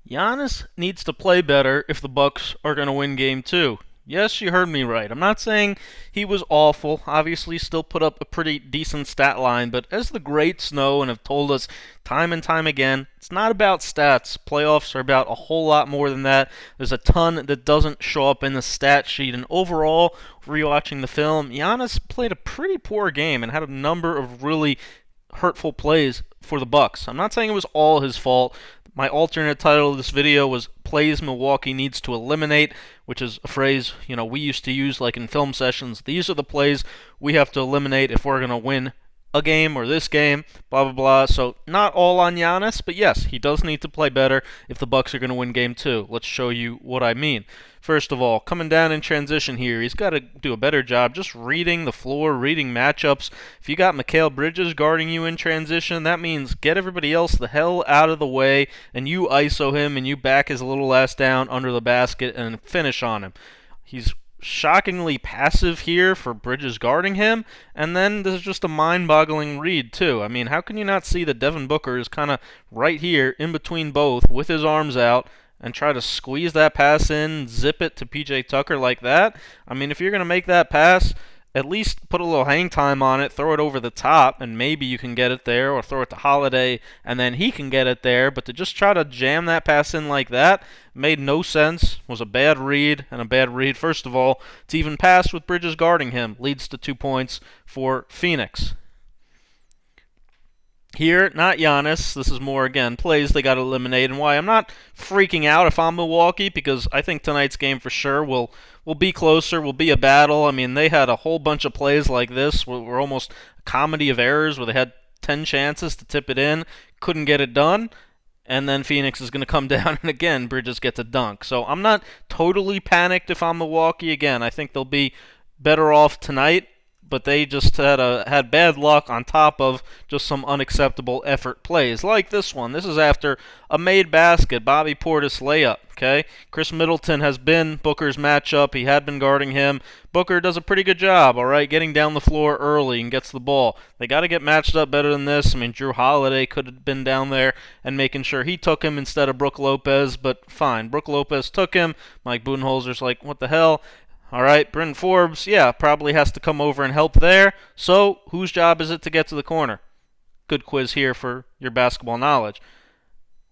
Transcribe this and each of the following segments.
Giannis needs to play better if the Bucks are going to win game 2. Yes, you heard me right. I'm not saying he was awful. Obviously, still put up a pretty decent stat line, but as the greats know and have told us time and time again, it's not about stats. Playoffs are about a whole lot more than that. There's a ton that doesn't show up in the stat sheet, and overall, rewatching the film, Giannis played a pretty poor game and had a number of really hurtful plays for the Bucks. I'm not saying it was all his fault. My alternate title of this video was Plays Milwaukee Needs to Eliminate, which is a phrase, we used to use like in film sessions. These are the plays we have to eliminate if we're going to win a game or this game, blah blah blah. So not all on Giannis, but yes, he does need to play better if the Bucks are going to win game 2. Let's show you what I mean. First of all, coming down in transition here, he's got to do a better job just reading the floor, reading matchups. If you got Mikal Bridges guarding you in transition, that means get everybody else the hell out of the way, and you ISO him, and you back his little ass down under the basket and finish on him. He's shockingly passive here for Bridges guarding him, and then there's just a mind-boggling read, too. I mean, how can you not see that Devin Booker is kind of right here in between both with his arms out, and try to squeeze that pass in, zip it to PJ Tucker like that? I mean, if you're going to make that pass, at least put a little hang time on it, throw it over the top, and maybe you can get it there, or throw it to Holiday, and then he can get it there. But to just try to jam that pass in like that made no sense, was a bad read, and a bad read, first of all, to even pass with Bridges guarding him, leads to 2 points for Phoenix. Here, not Giannis. This is more, again, plays they got to eliminate, and why I'm not freaking out if I'm Milwaukee, because I think tonight's game for sure will be closer, will be a battle. I mean, they had a whole bunch of plays like this were almost a comedy of errors, where they had 10 chances to tip it in, couldn't get it done, and then Phoenix is going to come down, and again, Bridges gets a dunk. So I'm not totally panicked if I'm Milwaukee. Again, I think they'll be better off tonight, but they just had bad luck on top of just some unacceptable effort plays like this one. This is after a made basket, Bobby Portis layup. Okay, Chris Middleton has been Booker's matchup. He had been guarding him. Booker does a pretty good job, all right, getting down the floor early and gets the ball. They got to get matched up better than this. I mean, Drew Holiday could have been down there and making sure he took him instead of Brook Lopez, but fine. Brook Lopez took him. Mike Budenholzer's like, what the hell? All right, Bryn Forbes, probably has to come over and help there. So, whose job is it to get to the corner? Good quiz here for your basketball knowledge.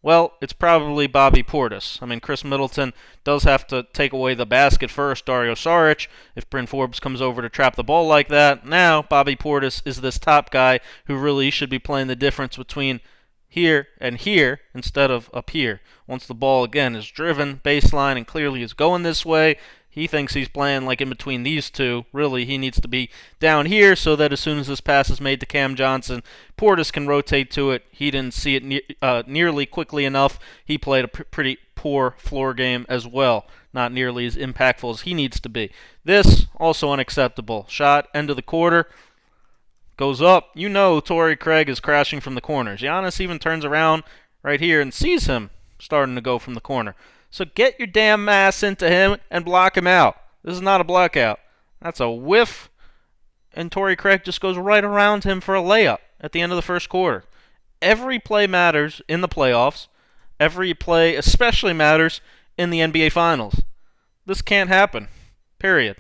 Well, it's probably Bobby Portis. I mean, Chris Middleton does have to take away the basket first, Dario Saric. If Bryn Forbes comes over to trap the ball like that, now Bobby Portis is this top guy who really should be playing the difference between here and here instead of up here. Once the ball, again, is driven baseline and clearly is going this way, he thinks he's playing like in between these two. Really, he needs to be down here so that as soon as this pass is made to Cam Johnson, Portis can rotate to it. He didn't see it nearly quickly enough. He played a pretty poor floor game as well. Not nearly as impactful as he needs to be. This, also unacceptable. Shot, end of the quarter. Goes up. You know Torrey Craig is crashing from the corners. Giannis even turns around right here and sees him starting to go from the corner. So get your damn ass into him and block him out. This is not a blockout. That's a whiff, and Torrey Craig just goes right around him for a layup at the end of the first quarter. Every play matters in the playoffs. Every play especially matters in the NBA Finals. This can't happen. Period.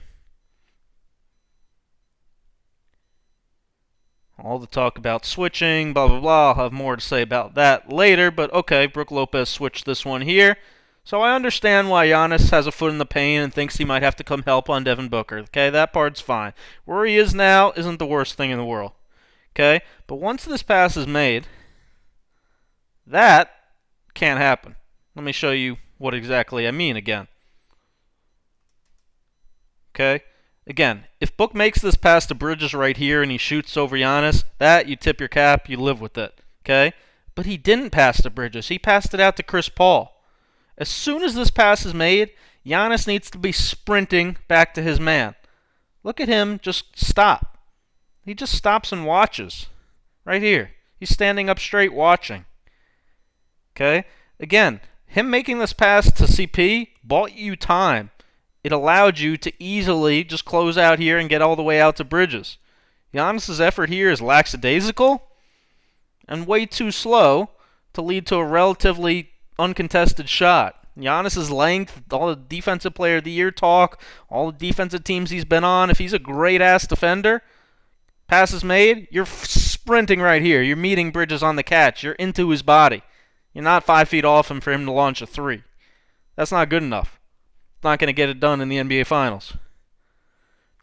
All the talk about switching, blah, blah, blah. I'll have more to say about that later, but okay, Brook Lopez switched this one here. So I understand why Giannis has a foot in the pain and thinks he might have to come help on Devin Booker. Okay, that part's fine. Where he is now isn't the worst thing in the world. Okay, but once this pass is made, that can't happen. Let me show you what exactly I mean again. Okay, again, if Book makes this pass to Bridges right here and he shoots over Giannis, that you tip your cap, you live with it. Okay, but he didn't pass to Bridges. He passed it out to Chris Paul. As soon as this pass is made, Giannis needs to be sprinting back to his man. Look at him just stop. He just stops and watches. Right here. He's standing up straight watching. Okay? Again, him making this pass to CP bought you time. It allowed you to easily just close out here and get all the way out to Bridges. Giannis' effort here is lackadaisical and way too slow to lead to a relatively uncontested shot. Giannis's length, all the defensive player of the year talk, all the defensive teams he's been on, if he's a great-ass defender, pass is made, you're sprinting right here. You're meeting Bridges on the catch. You're into his body. You're not 5 feet off him for him to launch a three. That's not good enough. It's not going to get it done in the NBA Finals.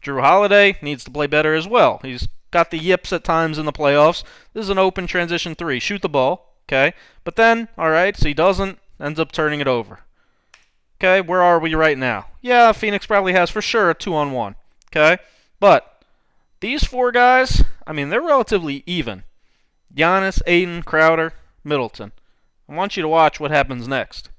Jrue Holiday needs to play better as well. He's got the yips at times in the playoffs. This is an open transition three. Shoot the ball, okay? But then, all right, so he doesn't, ends up turning it over. Okay, where are we right now? Yeah, Phoenix probably has for sure a 2-on-1, okay? But these four guys, I mean, they're relatively even. Giannis, Ayton, Crowder, Middleton. I want you to watch what happens next.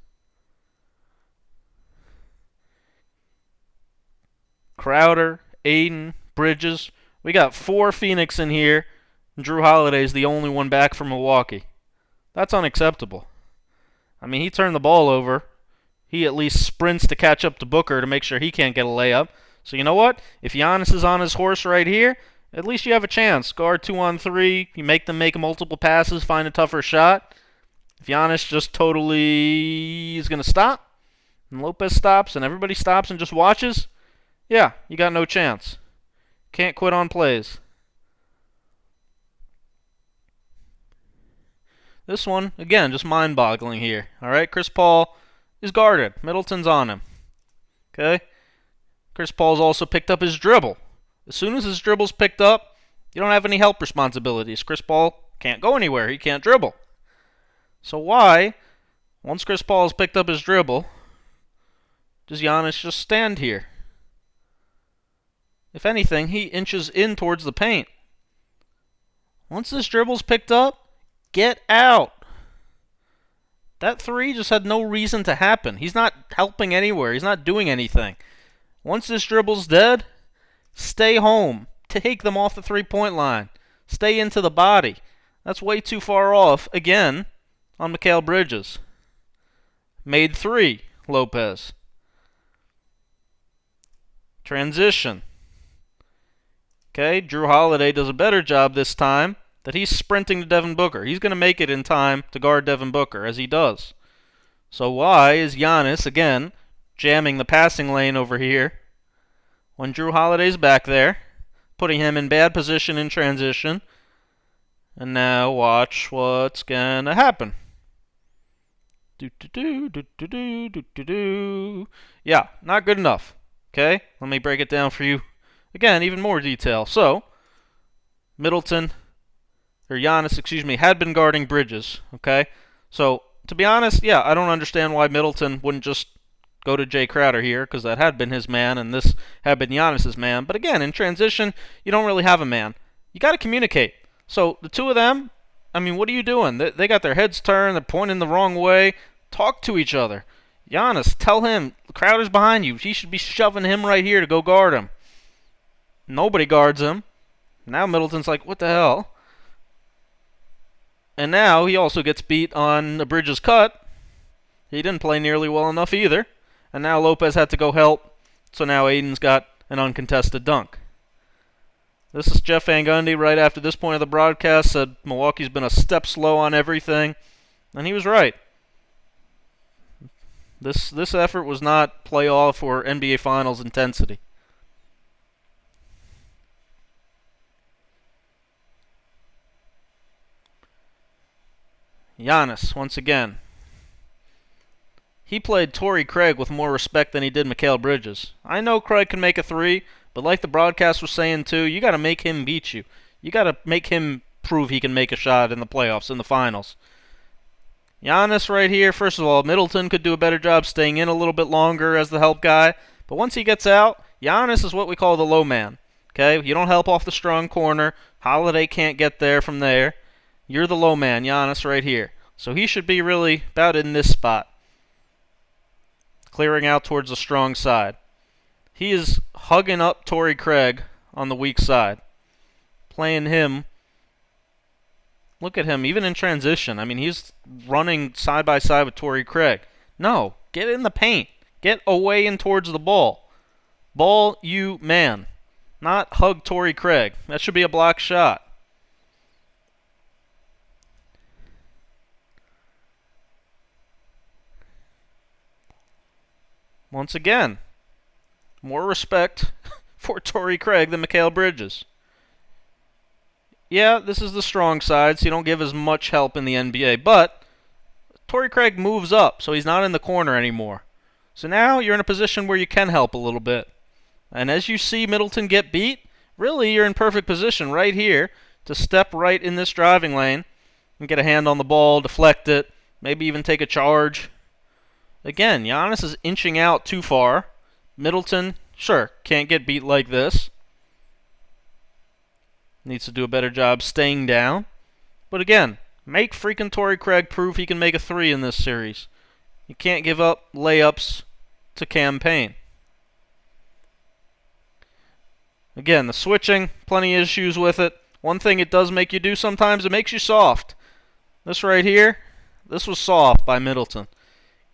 Crowder, Ayton, Bridges. We got 4 Phoenix in here. And Jrue Holiday is the only one back from Milwaukee. That's unacceptable. I mean, he turned the ball over. He at least sprints to catch up to Booker to make sure he can't get a layup. So you know what? If Giannis is on his horse right here, at least you have a chance. Guard 2-on-3. You make them make multiple passes, find a tougher shot. If Giannis just totally is going to stop, and Lopez stops, and everybody stops and just watches, yeah, you got no chance. Can't quit on plays. This one, again, just mind-boggling here. All right, Chris Paul is guarded. Middleton's on him. Okay? Chris Paul's also picked up his dribble. As soon as his dribble's picked up, you don't have any help responsibilities. Chris Paul can't go anywhere. He can't dribble. So why, once Chris Paul has picked up his dribble, does Giannis just stand here? If anything, he inches in towards the paint. Once this dribble's picked up, get out. That three just had no reason to happen. He's not helping anywhere. He's not doing anything. Once this dribble's dead, stay home. Take them off the three-point line. Stay into the body. That's way too far off, again, on Mikal Bridges. Made 3, Lopez. Transition. Okay, Jrue Holiday does a better job this time that he's sprinting to Devin Booker. He's going to make it in time to guard Devin Booker, as he does. So why is Giannis, again, jamming the passing lane over here when Jrue Holiday's back there, putting him in bad position in transition? And now watch what's going to happen. Yeah, not good enough. Okay, let me break it down for you. Again, even more detail. So, Giannis, had been guarding Bridges, okay? So, to be honest, yeah, I don't understand why Middleton wouldn't just go to Jay Crowder here, because that had been his man, and this had been Giannis's man. But again, in transition, you don't really have a man. You got to communicate. So, the two of them, I mean, what are you doing? They got their heads turned, they're pointing the wrong way. Talk to each other. Giannis, tell him, Crowder's behind you. He should be shoving him right here to go guard him. Nobody guards him. Now Middleton's like, what the hell? And now he also gets beat on the Bridges cut. He didn't play nearly well enough either. And now Lopez had to go help. So now Ayton's got an uncontested dunk. This is Jeff Van Gundy right after this point of the broadcast said Milwaukee's been a step slow on everything. And he was right. This effort was not playoff or NBA Finals intensity. Giannis, once again. He played Torrey Craig with more respect than he did Mikal Bridges. I know Craig can make a three, but like the broadcast was saying too, you got to make him beat you. You got to make him prove he can make a shot in the playoffs, in the finals. Giannis right here, first of all, Middleton could do a better job staying in a little bit longer as the help guy, but once he gets out, Giannis is what we call the low man. Okay, you don't help off the strong corner. Holiday can't get there from there. You're the low man, Giannis, right here. So he should be really about in this spot. Clearing out towards the strong side. He is hugging up Torrey Craig on the weak side. Playing him. Look at him, even in transition. I mean, he's running side by side with Torrey Craig. No, get in the paint. Get away and towards the ball. Ball you man. Not hug Torrey Craig. That should be a block shot. Once again, more respect for Torrey Craig than Mikal Bridges. Yeah, this is the strong side, so you don't give as much help in the NBA, but Torrey Craig moves up, so he's not in the corner anymore. So now you're in a position where you can help a little bit. And as you see Middleton get beat, really you're in perfect position right here to step right in this driving lane and get a hand on the ball, deflect it, maybe even take a charge. Again, Giannis is inching out too far. Middleton, sure, can't get beat like this. Needs to do a better job staying down. But again, make freaking Torrey Craig prove he can make a 3 in this series. You can't give up layups to Cam Payne. Again, the switching, plenty of issues with it. One thing it does make you do sometimes, it makes you soft. This right here, this was soft by Middleton.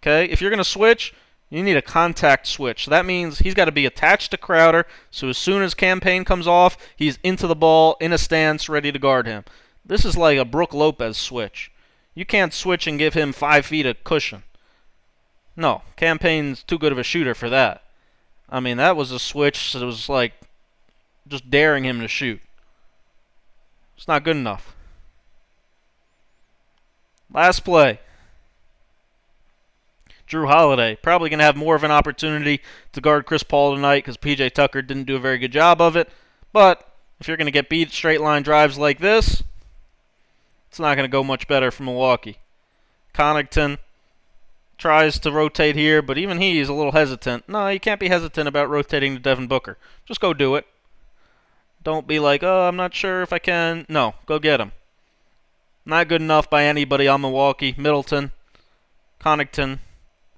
Okay, if you're going to switch, you need a contact switch. So that means he's got to be attached to Crowder, so as soon as Cam Payne comes off, he's into the ball, in a stance, ready to guard him. This is like a Brook Lopez switch. You can't switch and give him 5 feet of cushion. No, Cam Payne's too good of a shooter for that. I mean, that was a switch that was like just daring him to shoot. It's not good enough. Last play. Drew Holiday, probably going to have more of an opportunity to guard Chris Paul tonight because P.J. Tucker didn't do a very good job of it. But if you're going to get beat straight line drives like this, it's not going to go much better for Milwaukee. Connaughton tries to rotate here, but even he is a little hesitant. No, you can't be hesitant about rotating to Devin Booker. Just go do it. Don't be like, oh, I'm not sure if I can. No, go get him. Not good enough by anybody on Milwaukee. Middleton, Connaughton,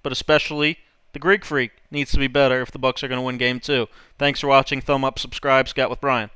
but especially the Greek Freak needs to be better if the Bucks are going to win Game 2. Thanks for watching. Thumb up, subscribe. Scout with Bryan.